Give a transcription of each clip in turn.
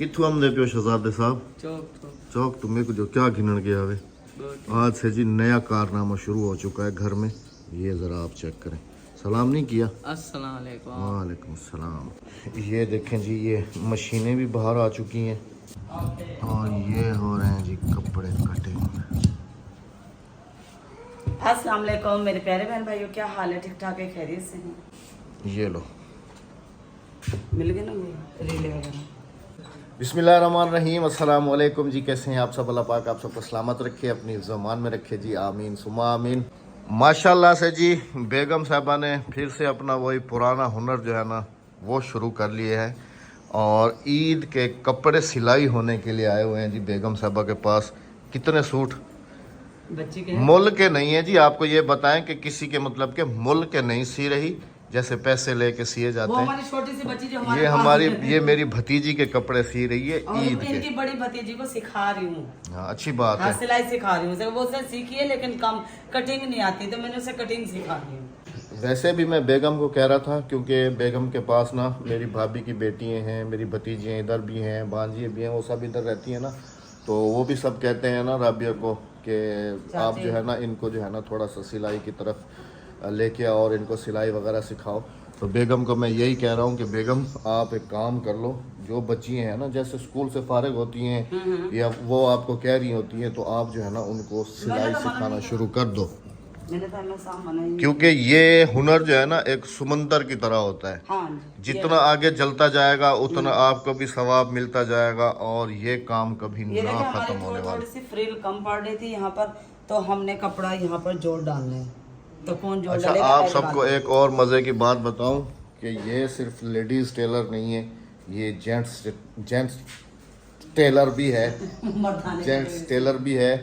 कित्थों आमदे पियो शहजादे साहब? चौक तो मेरे को जो क्या गिनन गया वे। आज से जी नया कारनामा शुरू हो चुका है घर में। ये ज़रा आप चेक करें। सलाम नहीं किया। अस्सलाम वालेकुम। वालेकुम सलाम। ये देखें जी, ये मशीनें भी बाहर आ चुकी हैं और ये हो रहे हैं जी कपड़े कटिंग। अस्सलाम वालेकुम मेरे प्यारे बहन भाइयों, क्या हाल है? ठीक ठाक है, खैरियत से हैं? ये लो, मिल गए ना रीले वगैरह। बिस्मिल्लाहिर्रहमानिर्रहीम। अस्सलाम वालेकुम जी, कैसे हैं आप सब? अल्लाह पाक आप सबको सलामत रखे, अपनी ज़मान में रखे जी, आमीन सुमा आमीन। माशाल्लाह से जी बेगम साहबा ने फिर से अपना वही पुराना हुनर जो है ना वो शुरू कर लिए है और ईद के कपड़े सिलाई होने के लिए आए हुए हैं जी बेगम साहबा के पास। कितने सूट बच्ची के मुल के नहीं है जी, आपको ये बताएं कि किसी के मतलब के मुल के नहीं सी रही, जैसे पैसे लेके सिए जाते वो हैं। हमारी छोटी सी बच्ची जो ये हमारी ये मेरी भतीजी के कपड़े सी रही है और ईद के। इनकी बड़ी भतीजी को सिखा रही हूँ। हाँ, अच्छी बात है। सिलाई सिखा रही हूँ, वो उसने सीखी है लेकिन कम कटिंग नहीं आती, तो मैंने उसे कटिंग सिखा दी हूँ। वैसे भी मैं बेगम को कह रहा था, क्योंकि बेगम के पास ना मेरी भाभी की बेटियाँ हैं, मेरी भतीजियाँ इधर भी हैं, भांजियाँ भी हैं, वो सब इधर रहती हैं ना, तो वो भी सब कहते हैं ना राबिया को कि आप जो है ना इनको जो है ना थोड़ा सा सिलाई की तरफ लेके आओ और इनको सिलाई वगैरह सिखाओ। तो बेगम को मैं यही कह रहा हूँ कि बेगम आप एक काम कर लो, जो बच्चियाँ हैं ना जैसे स्कूल से फारिग होती हैं या वो आपको कह रही होती हैं, तो आप जो है ना उनको सिलाई सिखाना शुरू कर दो, क्योंकि ये हुनर जो है ना एक समंदर की तरह होता है। हाँ, जितना आगे जलता जाएगा उतना आपको भी सवाब मिलता जाएगा और ये काम कभी ना खत्म होने वाला। थोड़ी सी फ्रिल कम पड़ रही थी यहाँ पर, तो हमने कपड़ा यहाँ पर जोड़ डालना है, तो कौन जोड़ अच्छा, डालेगा? आप सबको एक और मज़े की बात बताऊं कि ये सिर्फ लेडीज़ टेलर नहीं है, ये जेंट्स टेलर भी है, जेंट्स टेलर भी है।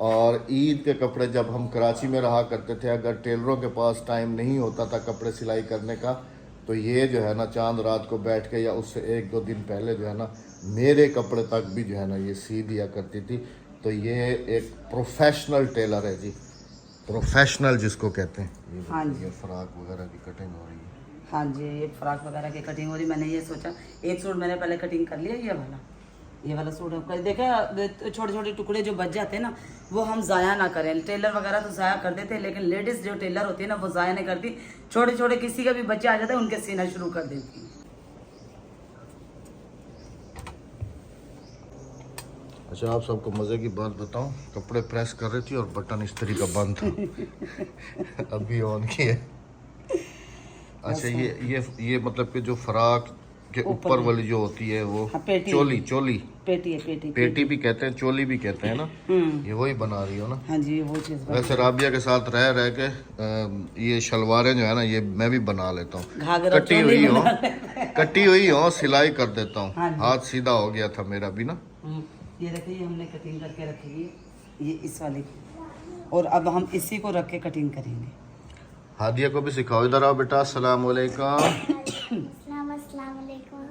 और ईद के कपड़े जब हम कराची में रहा करते थे, अगर टेलरों के पास टाइम नहीं होता था कपड़े सिलाई करने का, तो ये जो है ना चांद रात को बैठ के या उससे एक दो दिन पहले जो है ना मेरे कपड़े तक भी जो है ना ये सी दिया करती थी। तो ये एक प्रोफेशनल टेलर है जी, प्रोफेशनल जिसको कहते हैं। ये हाँ जी, ये फ्रॉक वगैरह की कटिंग हो रही है। हाँ जी, ये फ्रॉक वगैरह की कटिंग हो रही। मैंने ये सोचा एक सूट मैंने पहले कटिंग कर लिया, ये वाला सूट है। देखा छोटे छोटे टुकड़े जो बच जाते हैं ना वो हम ज़ाया ना करें। टेलर वगैरह तो ज़ाया कर देते हैं, लेकिन लेडीज़ जो टेलर होती है ना वो ज़ाया नहीं करती। छोटे छोटे किसी का भी बच्चे आ जाते हैं उनके सीना शुरू कर देती है। अच्छा, आप सबको मज़े की बात बताऊं, कपड़े प्रेस कर रही थी और बटन इस्त्री का बंद था अभी ऑन किया। अच्छा, ये मतलब कि जो फ्रॉक के ऊपर वाली जो होती है वो चोली पेटी है, पेटी भी कहते हैं, चोली भी कहते हैं ना, ये वही बना रही हो ना? हाँ जी, वो चीज़। वैसे राबिया के साथ रह के ये शलवारें जो है ना ये मैं भी बना लेता हूँ, कटी हुई हो सिलाई कर देता हूँ। हाँ, हाथ सीधा हो गया था मेरा भी ना। ये देखिए हमने कटिंग करके रखी है, ये इस वाले की, और अब हम इसी को रख के कटिंग करेंगे। हादिया को भी सिखाओ, इधर आओ बेटा। अस्सलाम वालेकुम।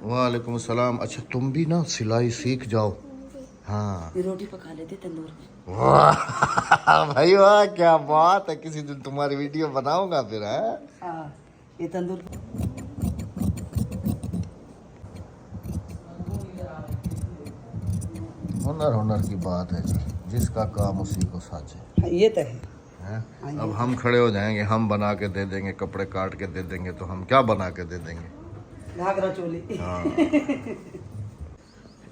वालेकुम सलाम। अच्छा, तुम भी ना सिलाई सीख जाओ। हाँ, रोटी पका लेते तंदूर में। वाह भाई वाह, क्या बात है, किसी दिन तुम्हारी वीडियो बनाऊंगा फिर। है ये तंदूर हुनर की बात है जी, जिसका काम उसी को साझे। ये तो है। अब हम खड़े हो जाएंगे, हम बना के दे देंगे, कपड़े काट के दे देंगे, तो हम क्या बना के दे देंगे? घाघरा चोली। हाँ।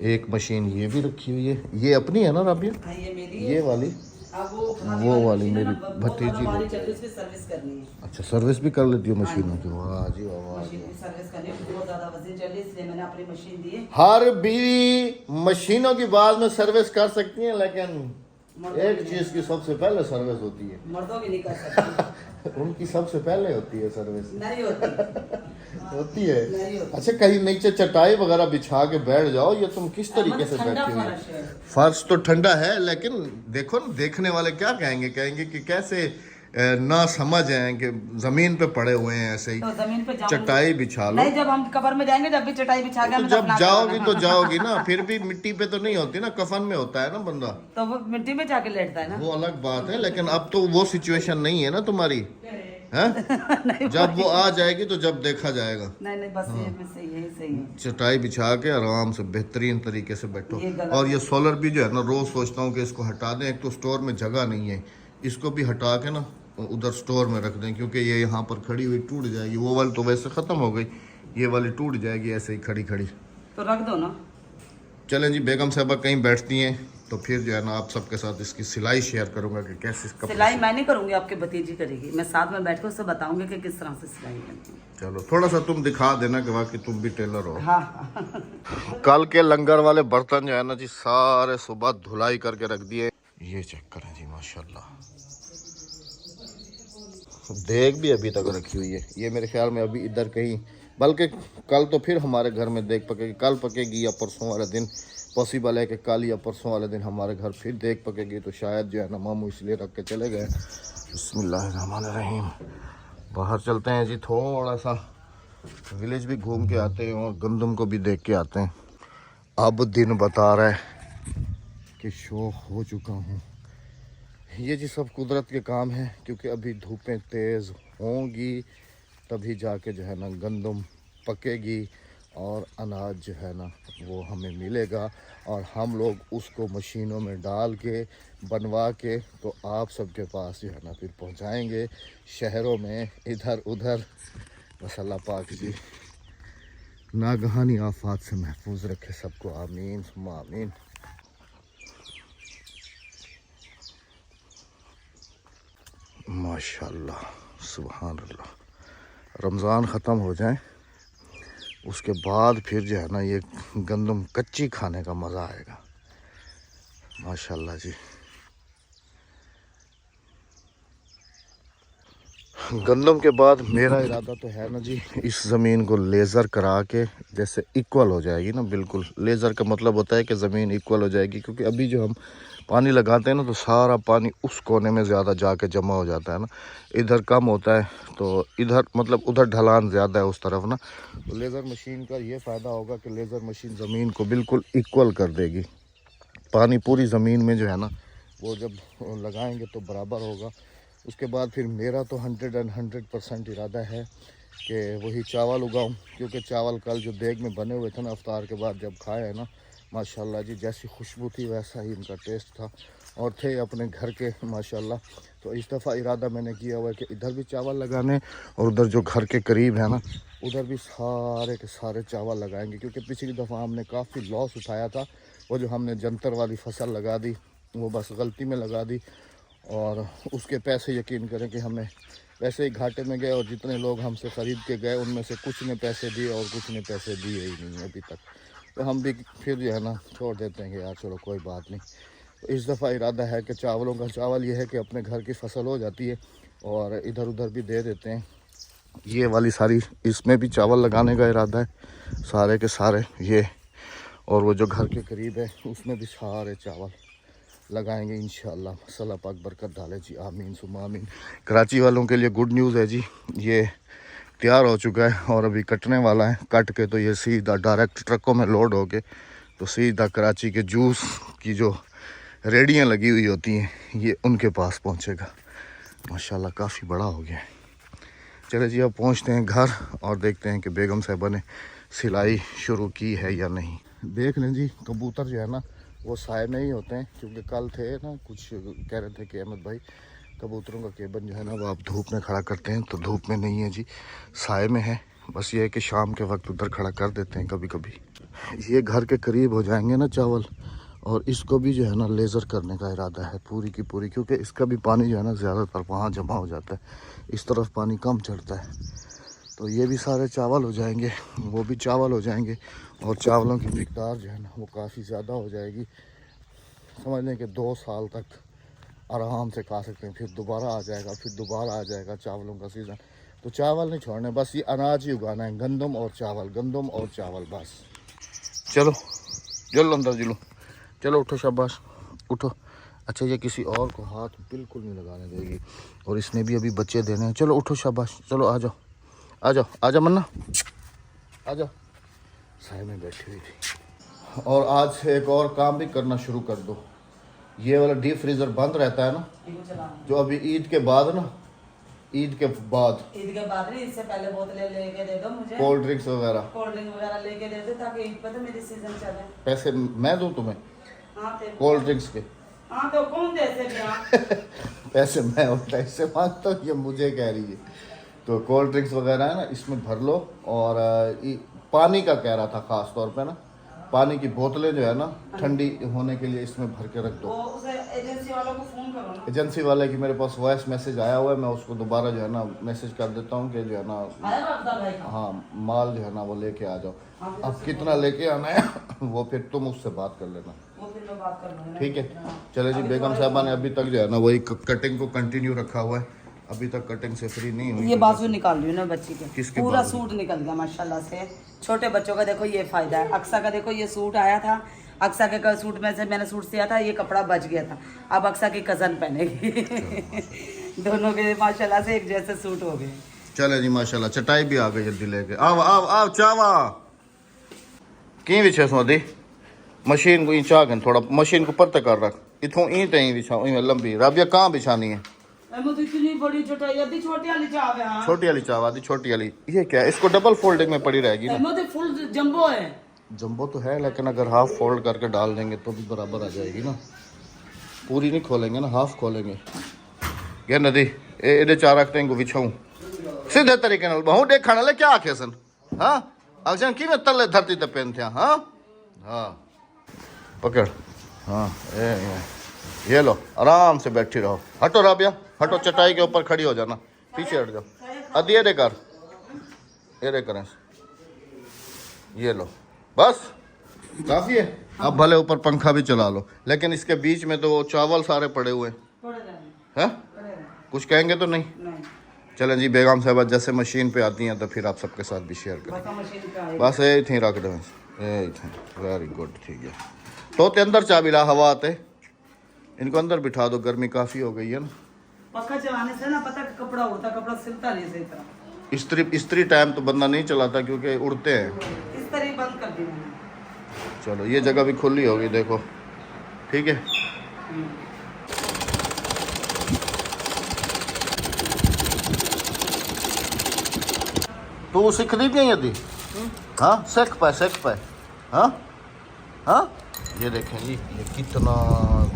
एक मशीन ये भी रखी हुई है, ये अपनी है ना राबिया? हाँ, ये मेरी ये वाली वो वाली मेरी भतीजी ने। सर्विस करनी है। अच्छा, सर्विस भी कर लेती हूँ मशीनों की? वाह जी वाह। सर्विस करनी है, बहुत ज्यादा वजन चल रही है, इसलिए मैंने अपनी मशीन दी है। हर बीवी मशीनों की बाद में सर्विस कर सकती है, लेकिन एक चीज की सबसे पहले सर्विस होती है। मर्दों की नहीं कर सकती। उनकी सबसे पहले होती है सर्विस। नहीं होती है। अच्छा, कहीं नीचे चटाई वगैरह बिछा के बैठ जाओ, ये तुम किस तरीके से बैठे हुए? फर्श तो ठंडा है, लेकिन देखो ना, देखने वाले क्या कहेंगे कि कैसे ना समझ है कि जमीन पे पड़े हुए हैं ऐसे ही। तो जमीन पे चटाई बिछा लो। नहीं, जब हम कब्र में जाएंगे जब भी चटाई बिछा के तो जब जाओगी तो जाओगी ना, फिर भी मिट्टी पे तो नहीं होती ना, कफन में होता है ना बंदा, तो वो मिट्टी में जाके लेटता है ना, वो अलग बात है। लेकिन अब तो वो सिचुएशन नहीं है ना तुम्हारी। हैं? जब वो आ जाएगी तो जब देखा जाएगा। नहीं बस ये भी सही है, सही है। चटाई बिछा के आराम से बेहतरीन तरीके से बैठो। ये गलत और ये सोलर भी जो है ना, रोज सोचता हूँ कि इसको हटा दें। एक तो स्टोर में जगह नहीं है, इसको भी हटा के ना उधर स्टोर में रख दें, क्योंकि ये यहाँ पर खड़ी हुई टूट जाएगी। वो वाली तो वैसे ख़त्म हो गई, ये वाली टूट जाएगी ऐसे ही खड़ी खड़ी। तो रख दो ना। चलें जी, बेगम साहबा कहीं बैठती हैं तो फिर जो है ना आप सबके साथ इसकी सिलाई शेयर करूँगा कि कैसे इसका। सिलाई मैं नहीं करूंगी, आपके भतीजी करेगी। मैं साथ में बैठ कर उससे बताऊंगी कि किस तरह से सिलाई करती है। चलो थोड़ा सा तुम दिखा देना कि वाकई तुम भी टेलर हो। हाँ हाँ। कल के लंगर वाले बर्तन जो है ना जी, सारे सुबह धुलाई करके रख दिए। ये चेक करें जी, माशाल्लाह। देग भी अभी तक रखी हुई है। ये मेरे ख्याल में अभी इधर कहीं, बल्कि कल तो फिर हमारे घर में देग पकेगी। कल पकेगी या परसों वाले दिन, पॉसिबल है कि कल या परसों वाले दिन हमारे घर फिर देग पकेगी। तो शायद जो है ना मामू इसलिए रख के चले गए। बिस्मिल्लाहिर्रहमानिर्रहीम। बाहर चलते हैं जी, थोड़ा सा विलेज भी घूम के आते हैं और गंदम को भी देख के आते हैं। अब दिन बता रहा है कि शौक हो चुका हूँ। ये जी सब कुदरत के काम है, क्योंकि अभी धूपें तेज़ होंगी तभी जाके जो है ना गंदम पकेगी और अनाज जो है ना वो हमें मिलेगा, और हम लोग उसको मशीनों में डाल के बनवा के तो आप सबके पास जो है ना फिर पहुंचाएंगे शहरों में, इधर उधर। बस अल्लाह पाक जी नागहानी आफात से महफूज रखे सबको, आमीन सुम्मा आमीन। माशाल्लाह सुभान अल्लाह। रमज़ान ख़त्म हो जाए उसके बाद फिर जो है ना ये गंदम कच्ची खाने का मज़ा आएगा। माशाल्लाह जी। गंदम के बाद मेरा इरादा तो है ना जी, इस ज़मीन को लेज़र करा के जैसे इक्वल हो जाएगी ना, बिल्कुल। लेज़र का मतलब होता है कि ज़मीन इक्वल हो जाएगी, क्योंकि अभी जो हम पानी लगाते हैं ना तो सारा पानी उस कोने में ज़्यादा जाके जमा हो जाता है ना, इधर कम होता है। तो इधर मतलब उधर ढलान ज़्यादा है उस तरफ ना। तो लेज़र मशीन का ये फ़ायदा होगा कि लेज़र मशीन ज़मीन को बिल्कुल इक्वल कर देगी। पानी पूरी ज़मीन में जो है ना वो जब लगाएंगे तो बराबर होगा। उसके बाद फिर मेरा तो 100% इरादा है कि वही चावल उगाऊं, क्योंकि चावल कल जो देग में बने हुए थे ना अफ्तार के बाद जब खाए है ना, माशाल्लाह जी जैसी खुशबू थी वैसा ही इनका टेस्ट था, और थे अपने घर के माशाल्लाह। तो इस दफ़ा इरादा मैंने किया हुआ है कि इधर भी चावल लगाने और उधर जो घर के करीब है ना उधर भी सारे के सारे चावल लगाएंगे, क्योंकि पिछली दफ़ा हमने काफ़ी लॉस उठाया था। वो जो हमने जंतर वाली फसल लगा दी वो बस गलती में लगा दी, और उसके पैसे यकीन करें कि हमें वैसे ही घाटे में गए, और जितने लोग हमसे ख़रीद के गए उनमें से कुछ ने पैसे दिए और कुछ ने पैसे दिए ही नहीं अभी तक। तो हम भी फिर जो है ना छोड़ देते हैं कि यार चलो कोई बात नहीं। तो इस दफ़ा इरादा है कि चावलों का चावल ये है कि अपने घर की फसल हो जाती है और इधर उधर भी दे देते हैं। ये वाली सारी इसमें भी चावल लगाने का इरादा है सारे के सारे ये, और वो जो घर के करीब है उसमें भी सारे चावल लगाएंगे इंशाअल्लाह। अल्लाह पाक बरकत डाले जी, आमीन सुम्मा आमीन। कराची वालों के लिए गुड न्यूज़ है जी, ये तैयार हो चुका है और अभी कटने वाला है। कट के तो ये सीधा डायरेक्ट ट्रकों में लोड हो के तो सीधा कराची के जूस की जो रेडियाँ लगी हुई होती हैं ये उनके पास पहुंचेगा। माशाल्लाह काफ़ी बड़ा हो गया है। चले जी अब पहुंचते हैं घर और देखते हैं कि बेगम साहिबा ने सिलाई शुरू की है या नहीं। देख लें जी, कबूतर जो है ना वो साए में ही होते हैं, क्योंकि कल थे ना कुछ कह रहे थे कि अहमद भाई कबूतरों का केबल जो है ना वो आप धूप में खड़ा करते हैं, तो धूप में नहीं है जी, साए में है। बस ये है कि शाम के वक्त उधर खड़ा कर देते हैं कभी कभी। ये घर के करीब हो जाएंगे ना चावल, और इसको भी जो है ना लेज़र करने का इरादा है पूरी की पूरी, क्योंकि इसका भी पानी जो है ना ज़्यादातर वहाँ जमा हो जाता है, इस तरफ पानी कम चढ़ता है। तो ये भी सारे चावल हो जाएंगे, वो भी चावल हो जाएंगे, और चावलों की मिकदार जो है ना वो काफ़ी ज़्यादा हो जाएगी। समझ लें कि 2 साल तक आराम से खा सकते हैं। फिर दोबारा आ जाएगा, फिर दोबारा आ जाएगा चावलों का सीज़न। तो चावल नहीं छोड़ने, बस ये अनाज ही उगाना है, गंदम और चावल, गंदम और चावल बस। चलो जल्द अंदर जिलो, चलो उठो शाबाश उठो। अच्छा ये किसी और को हाथ बिल्कुल नहीं लगाने देगी, और इसने भी अभी बच्चे देने हैं। चलो उठो शाबाश, चलो आ जाओ आ जाओ आ जाओ मन्ना आ जाओ। साए में बैठी हुई थी। और आज से एक और काम भी करना शुरू कर दो। ये वाला डीप फ्रीज़र बंद रहता है ना, जो अभी ईद के बाद ना ईद के बाद ईद के बाद नहीं, इससे पहले बोतलें लेके दे दो मुझे, कोल्ड ड्रिंक्स वगैरह कोल्ड ड्रिंक वगैरह लेके दे दो, ताकि ईद पे तो मेरी सीजन चले। पैसे मैं दूं तुम्हें हाँ तेरे कोल्ड ड्रिंक्स के? हाँ तो कौन देते भैया? पैसे मैं उल्टा इससे मांगता हूँ, ये मुझे कह रही है। तो कोल्ड ड्रिंक्स वगैरह है ना, इसमें भर लो। और पानी का कह रहा था खास तौर पे ना, पानी की बोतलें जो है ना ठंडी होने के लिए इसमें भर के रख दो। वो उसे एजेंसी वालों को फोन करो ना। एजेंसी वाले की मेरे पास वॉइस मैसेज आया हुआ है, मैं उसको दोबारा जो है ना मैसेज कर देता हूँ कि जो है ना आया अब्दुल भाई का? हाँ माल जो है ना वो लेके आ जाओ। हाँ, फिर अब उससे कितना लेके आना है वो फिर तुम उससे बात कर लेना, वो फिर मैं बात कर लूंगा। ठीक है? हाँ। चले जी, अभी बेगम तुम्हारे साहबा ने अभी तक जो है ना वही कटिंग को कंटिन्यू रखा हुआ है, अभी तक कटिंग से फ्री नहीं हुई। ये बाजू निकाल रही हूँ ना बच्ची के, किसके पूरा बाजू? सूट निकल गया माशाल्लाह से। छोटे बच्चों का देखो ये फायदा है। अक्सा का देखो ये सूट आया था, अक्सा के सूट में से मैंने सूट सिया था, ये कपड़ा बच गया था, अब अक्सा की कजन पहनेगी। दोनों के माशाल्लाह से एक जैसे सूट हो गए। चले जी माशाल्लाह, चटाई भी आ गई जल्दी लेके। आओ आओ आओ चावा की विछे सोदी मशीन को चाह गन थोड़ा मशीन को ऊपर तक कर रख, इथों ई तई बिछा लंबी। राबिया कहाँ बिछानी है? तो इतनी बड़ी चटाई अभी छोटी वाली चाव है। हाँ। छोटी वाली चावा दी, छोटी वाली। ये क्या है? इसको डबल फोल्डिंग में पड़ी रहेगी ना? तो फुल जंबो है। जंबो तो है, लेकिन अगर हाफ फोल्ड करके डाल देंगे तो भी बराबर आ जाएगी ना। पूरी नहीं खोलेंगे ना, हाफ खोलेंगे। ये नदी ए चार रखते हैं बिछाऊं सीधे तरीके नाल बहु देखा ना ले क्या आखे सन। हाँ अक्सर कि मैं तले धरती ते पेन थे। हाँ हाँ पकड़। हाँ ये लो आराम से बैठी रहो। हटो राबिया हटो, चटाई के ऊपर खड़ी हो जाना, पीछे हट जाओ। अद ये कर, ये करें, ये लो बस काफी है। अब भले ऊपर पंखा भी चला लो, लेकिन इसके बीच में तो वो चावल सारे पड़े हुए हैं। कुछ कहेंगे तो नहीं? चलें जी, बेगम साहबा जैसे मशीन पे आती हैं तो फिर आप सबके साथ भी शेयर करें। बस ये थी रख दो, वेरी गुड, ठीक है। तो ते अंदर चाबिला हवा आते, इनको अंदर बिठा दो, गर्मी काफ़ी हो गई है ना। पंखा चलाने से ना पता कपड़ा उड़ता, कपड़ा सिलता नहीं सही तरह। इस्त्री टाइम तो बंदा नहीं चलाता क्योंकि उड़ते हैं। इस तरह बंद कर दी मैंने। चलो ये जगह भी खुली होगी, देखो ठीक है। तू सीख दी नहीं यदि? हाँ सीख पाए। हाँ हाँ ये देखें जी, ये कितना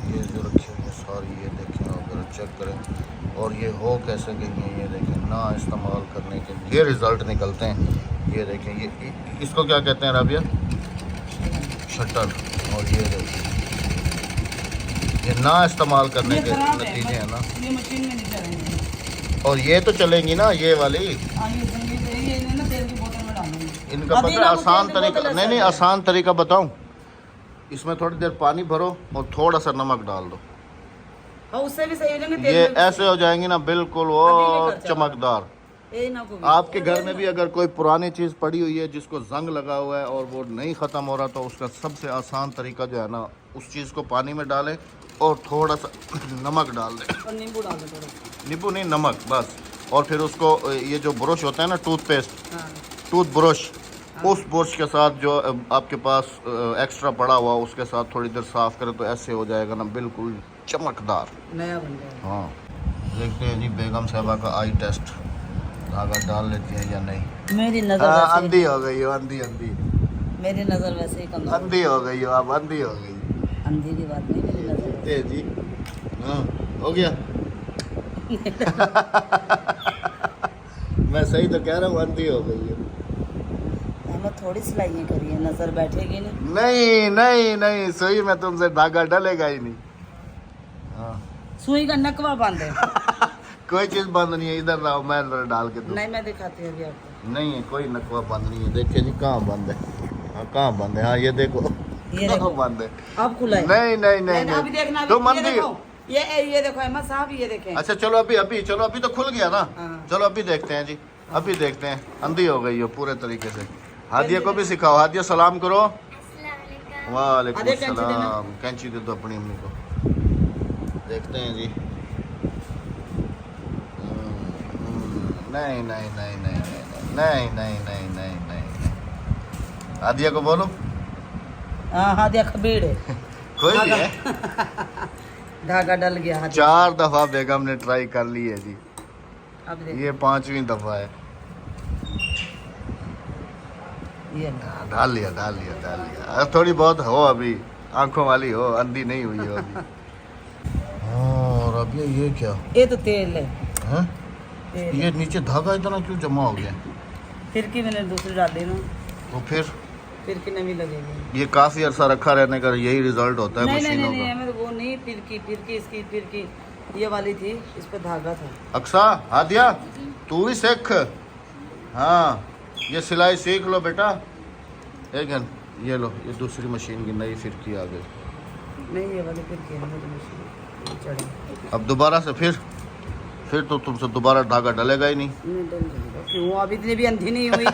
ये जो रखी हुई है सारी, ये देखें अगर चेक करें। और ये हो कैसे गई हैं, ये देखें ना इस्तेमाल करने के ये रिज़ल्ट निकलते हैं। ये देखें, ये इसको क्या कहते हैं राबिया? शटर। और ये देखें, ये ना इस्तेमाल करने के नतीजे हैं ना। ये मशीन में नहीं चलेंगे। और ये तो चलेंगी ना ये वाली। ये ना तेल की बोतल में डालेंगे। इनका पता है आसान तरीका? नहीं आसान तरीका बताऊं। इसमें थोड़ी देर पानी भरो और थोड़ा सा नमक डाल दो, और उससे भी सही हो जाएंगे। ये ऐसे हो जाएंगी ना बिल्कुल वो चमकदार। आपके आपके घर में भी अगर कोई पुरानी चीज़ पड़ी हुई है जिसको जंग लगा हुआ है और वो नहीं ख़त्म हो रहा, तो उसका सबसे आसान तरीका जो है ना, उस चीज़ को पानी में डालें और थोड़ा सा नमक डाल दें। और नींबू डाल दो थोड़ा। नींबू नहीं, नमक बस। और फिर उसको ये जो ब्रश होता है ना, टूथपेस्ट, हाँ। टूथ ब्रश, उस ब्रश के साथ जो आपके पास एक्स्ट्रा पड़ा हुआ उसके साथ थोड़ी देर साफ करें तो ऐसे हो जाएगा ना बिल्कुल चमकदार, नया बन जाएगा। हाँ। देखते हैं जी बेगम साहबा का आई टेस्ट, धागा डाल लेती हैं या नहीं। मेरी नजर वैसे अंधी हो गई हो, अंधी मेरी नजर वैसे ही कमजोर। अंधी हो गई हो, अब अंधी हो गई। अंधी की बात नहीं, मेरी नजर देखते हैं जी, हाँ हो गया। मैं सही तो कह रहा हूँ, अंधी हो गई है। मैं थोड़ी सिलाइयाँ करी है, नजर बैठेगी नहीं। नहीं नहीं नहीं, सही में तुमसे धागा डलेगा ही नहीं। हाँ सुई का नकवा बांधे। कोई चीज बंद नहीं है, इधर लाओ मैं डाल के दूँ। नहीं मैं दिखाती हूँ अभी आपको। नहीं है कोई नकवा बंद नहीं है। देखिए जी कहाँ बंद है, हाँ कहाँ बंद है, हाँ ये देखो, ये देखो बंद है। अब खुला है। नहीं नहीं नहीं अभी देखना, तुम ये अंधी। देखो, ये देखो अहमद साहब, ये देखें। अच्छा चलो अभी चलो, अभी तो खुल गया ना। हाँ। चलो अभी देखते हैं जी, अभी देखते हैं। अंधी हो गई हो पूरे तरीके से। हादिया को भी सिखाओ, हादिया सलाम करो। वालेकुम आधे कैंची देना। सलाम। कैंची दे दो अपनी अम्मी को। देखते हैं जी। नहीं नहीं नहीं नहीं नहीं नहीं नहीं नहीं नहीं। हादिया को बोलो। हाँ हादिया खबीड़ है। कोई भी है। धागा डल गया हाथ। 4 दफा बेगम ने ट्राई कर ली है जी। अब देखो ये 5वीं दफा है। ये डाल लिया डाल लिया डाल लिया। थोड़ी बहुत हो अभी, आंखों वाली हो, अंधी नहीं हुई हो अभी। और अब ये क्या ये तो तेल है। है? तेल ये नीचे धागा इतना क्यों जमा हो गया? फिर की मैंने दूसरी डाल दी ना, तो फिर की नवी लगेगी। ये काफी अरसा रखा रहने का यही रिजल्ट होता है नहीं नहीं मशीनों नहीं, का। हमें तो वो नहीं, फिर की इसकी ये वाली थी, इस पर धागा था। अक्सा हादिया तू भी सीख। हाँ ये सिलाई सीख लो बेटा। एक घन ये लो, ये दूसरी मशीन की नई फिरकी आ गई। नहीं ये वाली फिरकी है, चढ़ी। अब दोबारा से फिर तो तुमसे दोबारा धागा डलेगा ही नहीं। नहीं डल जाएगा, क्यों? अभी इतनी भी अंधी नहीं हुई।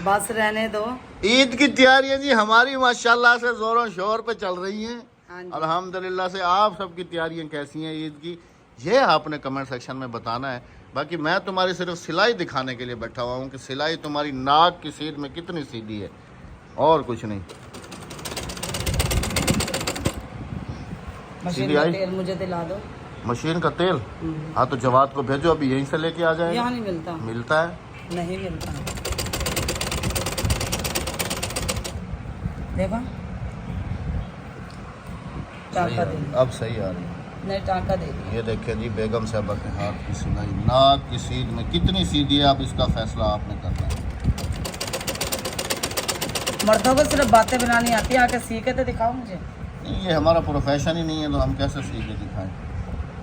बस रहने दो। ईद की तैयारियां जी हमारी माशाल्लाह से जोरों शोर पे चल रही हैं। हाँ जी। अल्हम्दुलिल्लाह से आप सबकी तैयारियां कैसी हैं ईद की, ये आपने कमेंट सेक्शन में बताना है। बाकी मैं तुम्हारी सिर्फ सिलाई दिखाने के लिए बैठा हुआ हूँ कि सिलाई तुम्हारी नाक की सीध में कितनी सीधी है, और कुछ नहीं। मशीन सीधी का आई? तेल मुझे दिला दो। मशीन का तेल? हाँ तो जवाद को भेजो, अभी यहीं से लेके आ जाए। यहाँ नहीं मिलता। मिलता है? नहीं मिलता। देखो टाका दे, अब सही आ रही है। नहीं टाका दे दी। ये देखें जी बेगम साहबा के हाथ की सिलाई, नाक की सीध में कितनी सीधी है, अब इसका फैसला आपने करना है। मर्दों को सिर्फ बातें बनानी आती है, आके सीखे तो दिखाओ मुझे। नहीं ये हमारा प्रोफेशन ही नहीं है, तो हम कैसे सीख के दिखाएं।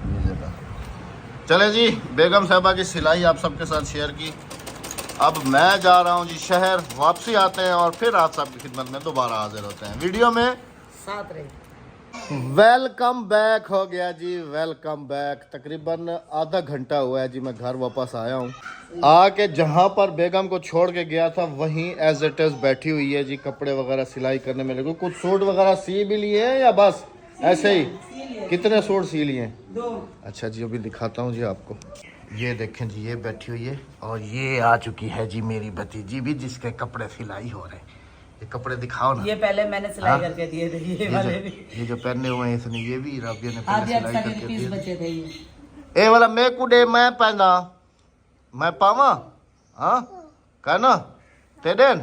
ये जगह चले जी, बेगम साहबा की सिलाई आप सबके साथ शेयर की। अब मैं जा रहा हूँ जी शहर, वापसी आते हैं और फिर आप सबकी खिदमत में दोबारा हाजिर होते हैं वीडियो में। साथ रहे। वेलकम बैक हो गया जी, वेलकम बैक। तकरीबन आधा घंटा हुआ है जी मैं घर वापस आया हूँ। आके जहाँ पर बेगम को छोड़ के गया था वहीं एज इट इज बैठी हुई है जी, कपड़े वगैरह सिलाई करने में लगी। कुछ सूट वगैरह सी भी लिए हैं या बस ऐसे ही? कितने सूट सी लिए हैं? 2। अच्छा जी अभी दिखाता हूँ जी आपको। ये देखें जी, ये बैठी हुई है और ये आ चुकी है जी मेरी भतीजी भी, जिसके कपड़े सिलाई हो रहे हैं। ये कपड़े दिखाओ ना। ये पहले मैंने सिलाई हाँ? करके दिए थे, ये वाले भी। ये जो पहने हुए हैं इसने, ये भी राबिया ने पहले आधे सिलाई अक्सर करके पीस दिए। बचे थे ये। ए वाला मैं कुडे मैं पहना मैं पावा। हाँ कहना तेरे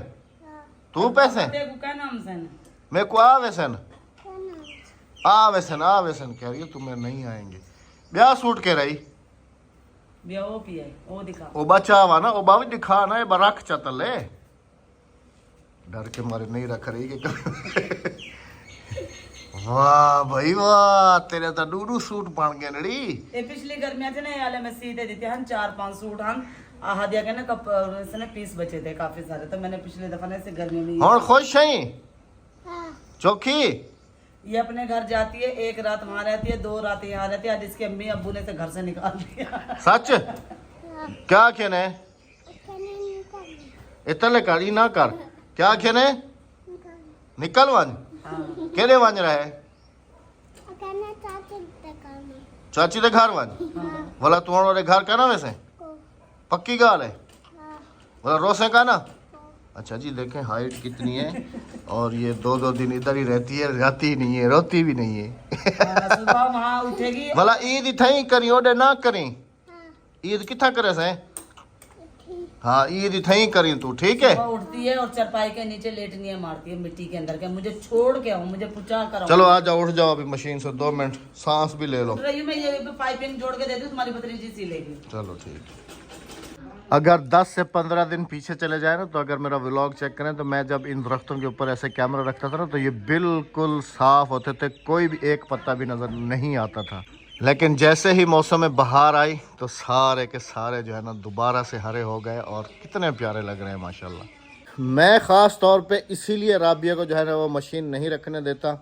तू पैसे देखो क्या नाम से ना? मेरे को आवेसन आवेसन कह रही है, तुम्हें नहीं आएंगे। ब्याह सूट के रही भैया वो पिया है, वो दिखा। ओ बचा हुआ ना, ओ बाबी दिखा ना, ये बरख चतले डर के मारे नहीं रख रही कि वाह भाई वाह, तेरे तो डूडू सूट बन गए नड़ी। ये पिछली गर्मियां थे ना, ये वाले में सीधे देते हैं 4-5 सूट हम हादिया के ना इसने पीस बचे थे काफी सारे, तो मैंने पिछले दफा ना इसे गर्मियों में और खुश है चौकी। ये अपने घर जाती है, 1 रात वहाँ रहती है, 2 रात यहाँ रहती है। आज इसके अम्मी अब्बू ने इसे घर से निकाल दिया। सच क्या कहने इतने करी ना कर, क्या कहने निकल वन केरे वन रहे चाची दे घर वन बोला तुम्हारे घर का ना, वैसे पक्की गाल है बोला रोसे का ना। अच्छा जी देखें हाइट कितनी है, और ये 2-2 दिन इधर ही रहती है, रहती ही नहीं है, रोती भी नहीं है। सुबह वहाँ उठेगी। बोला ईद इथे करी ओडे ना करी, ईद किथा करे से? हाँ ईद इथे ही करी तू, ठीक है। सुबह उठती है और चरपाई के नीचे लेटनियाँ मारती है मिट्टी के अंदर के, मुझे छोड़ के आओ, मुझे पूछा करो। चलो आ जाओ, उठ जाओ अभी मशीन से, 2 मिनट सांस भी ले लो। रही मैं ये पाइपिंग जोड़ के दे दूँ, तुम्हारी भतीजी सी लेगी। चलो ठीक है। अगर 10 से 15 दिन पीछे चले जाए ना, तो अगर मेरा व्लॉग चेक करें तो मैं जब इन दरख्तों के ऊपर ऐसे कैमरा रखता था ना, तो ये बिल्कुल साफ होते थे, कोई भी एक पत्ता भी नजर नहीं आता था। लेकिन जैसे ही मौसम में बहार आई तो सारे के सारे जो है ना दोबारा से हरे हो गए और कितने प्यारे लग रहे हैं माशाल्लाह। मैं ख़ास तौर पे इसीलिए राबिया को जो है ना वो मशीन नहीं रखने देता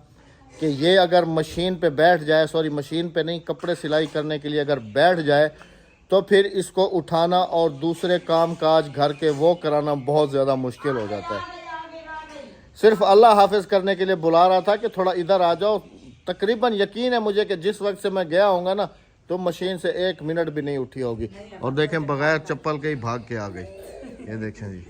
कि ये अगर मशीन पे बैठ जाए, सॉरी मशीन पे नहीं, कपड़े सिलाई करने के लिए अगर बैठ जाए तो फिर इसको उठाना और दूसरे काम काज घर के वो कराना बहुत ज़्यादा मुश्किल हो जाता है। सिर्फ अल्लाह हाफिज करने के लिए बुला रहा था कि थोड़ा इधर आ जाओ। तकरीबन यकीन है मुझे कि जिस वक्त से मैं गया होऊंगा ना, तो मशीन से 1 मिनट भी नहीं उठी होगी। और देखें बगैर चप्पल के ही भाग के आ गई। ये देखें जी,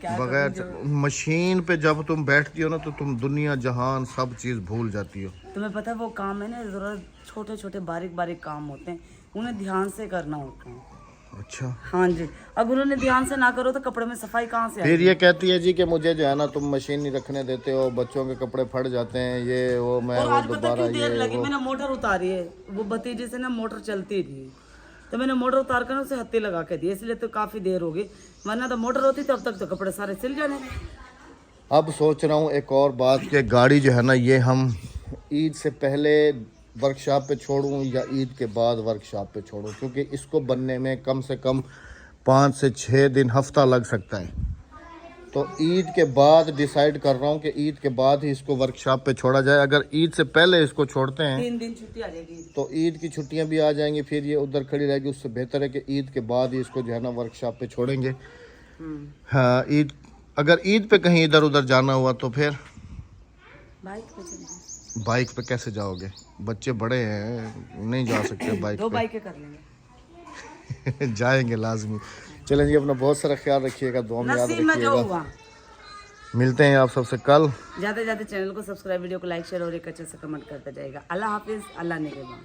बगैर मशीन पे जब तुम बैठती हो ना, तो तुम दुनिया जहान सब चीज़ भूल जाती हो। तुम्हें पता है वो काम है ना, जरूरत छोटे छोटे बारीक बारीक काम होते हैं उन्हें ध्यान से करना होता है। अच्छा, हाँ जी, अब उन्होंने ध्यान से ना करो तो कपड़े में सफाई कहाँ से फिर आएगी? ये कहती है जी कि मुझे जो है ना तुम मशीन नहीं रखने देते हो, बच्चों के कपड़े फट जाते हैं, ये वो, मैं और वो आज पता दोबारा क्यों देर ये लगी, वो। मैंने मोटर उतारी है, वो भतीजे से ना मोटर चलती थी तो मैंने मोटर उतार कर उसे हत्ती लगा के दी, इसलिए तो काफी देर हो गई, वरना तो मोटर होती तब तक तो कपड़े सारे सिल जाने थे। अब सोच रहा हूँ एक और बात कि गाड़ी जो है ना ये हम ईद से पहले वर्कशॉप पे छोड़ूं या ईद के बाद वर्कशॉप पे छोड़ूं, क्योंकि इसको बनने में कम से कम 5 से 6 दिन हफ्ता लग सकता है। तो ईद के बाद डिसाइड कर रहा हूँ कि ईद के बाद ही इसको वर्कशॉप पे छोड़ा जाए। अगर ईद से पहले इसको छोड़ते हैं 3 दिन छुट्टी आ जाएगी। तो ईद की छुट्टियां भी आ जाएंगी, फिर ये उधर खड़ी रहेगी। उससे बेहतर है कि ईद के बाद ही इसको जो है ना वर्कशॉप पे छोड़ेंगे। हाँ, ईद अगर ईद पे कहीं इधर उधर जाना हुआ तो फिर बाइक पे चलेंगे। बाइक पे कैसे जाओगे? बच्चे बड़े हैं, नहीं जा सकते बाइक 2 पे। बाइकें कर लेंगे। जाएंगे लाजमी। चलें जी, अपना बहुत सारा ख्याल रखिएगा, दुआ में याद नसीब में जो रखिएगा। हुआ। मिलते हैं आप सबसे कल। जाते जाते चैनल को सब्सक्राइब, वीडियो को लाइक शेयर और एक अच्छे से कमेंट करते जाएगा। अल्लाह हाफिज, अल्लाह निगहबान।